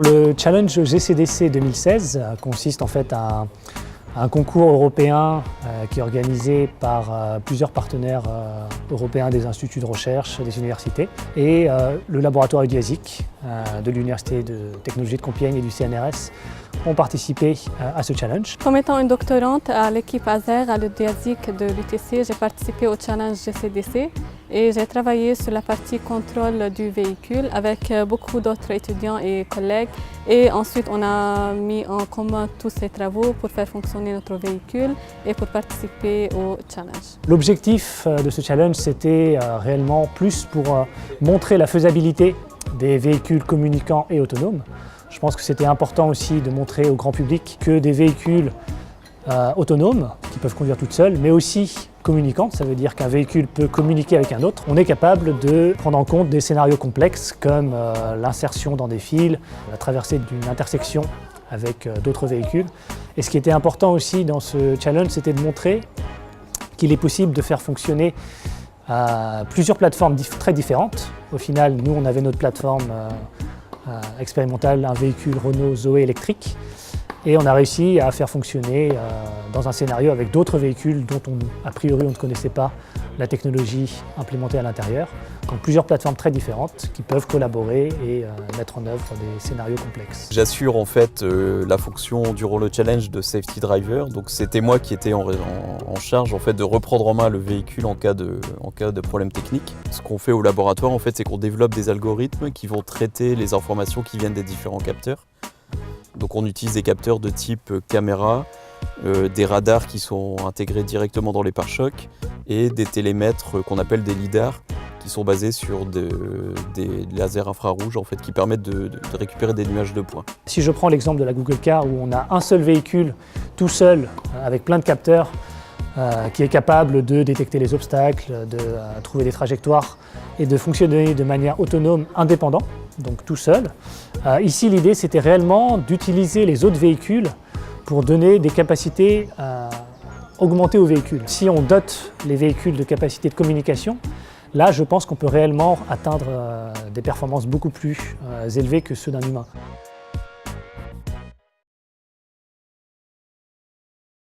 Le challenge GCDC 2016 consiste en fait à un concours européen qui est organisé par plusieurs partenaires européens des instituts de recherche, des universités et le laboratoire UDIASIC de l'Université de technologie de Compiègne et du CNRS ont participé à ce challenge. Comme étant une doctorante à l'équipe ASER à l'UDIASIC de l'UTC, j'ai participé au challenge GCDC et j'ai travaillé sur la partie contrôle du véhicule avec beaucoup d'autres étudiants et collègues. Et ensuite, on a mis en commun tous ces travaux pour faire fonctionner notre véhicule et pour participer au challenge. L'objectif de ce challenge, c'était réellement plus pour montrer la faisabilité des véhicules communicants et autonomes. Je pense que c'était important aussi de montrer au grand public que des véhicules autonomes, qui peuvent conduire toutes seules, mais aussi communicants, ça veut dire qu'un véhicule peut communiquer avec un autre. On est capable de prendre en compte des scénarios complexes comme l'insertion dans des fils, la traversée d'une intersection avec d'autres véhicules. Et ce qui était important aussi dans ce challenge, c'était de montrer qu'il est possible de faire fonctionner plusieurs plateformes très différentes. Au final, nous, on avait notre plateforme expérimentale, un véhicule Renault Zoé électrique. Et on a réussi à faire fonctionner dans un scénario avec d'autres véhicules dont a priori on ne connaissait pas la technologie implémentée à l'intérieur. Donc plusieurs plateformes très différentes qui peuvent collaborer et mettre en œuvre des scénarios complexes. J'assure en fait la fonction durant le challenge de safety driver. Donc c'était moi qui étais en charge en fait de reprendre en main le véhicule en cas de problème technique. Ce qu'on fait au laboratoire en fait, c'est qu'on développe des algorithmes qui vont traiter les informations qui viennent des différents capteurs. Donc on utilise des capteurs de type caméra, des radars qui sont intégrés directement dans les pare-chocs et des télémètres qu'on appelle des lidars qui sont basés sur des lasers infrarouges en fait, qui permettent de récupérer des nuages de points. Si je prends l'exemple de la Google Car où on a un seul véhicule tout seul avec plein de capteurs qui est capable de détecter les obstacles, de trouver des trajectoires et de fonctionner de manière autonome, indépendant, donc tout seul. Ici, l'idée, c'était réellement d'utiliser les autres véhicules pour donner des capacités augmentées aux véhicules. Si on dote les véhicules de capacités de communication, là, je pense qu'on peut réellement atteindre des performances beaucoup plus élevées que ceux d'un humain.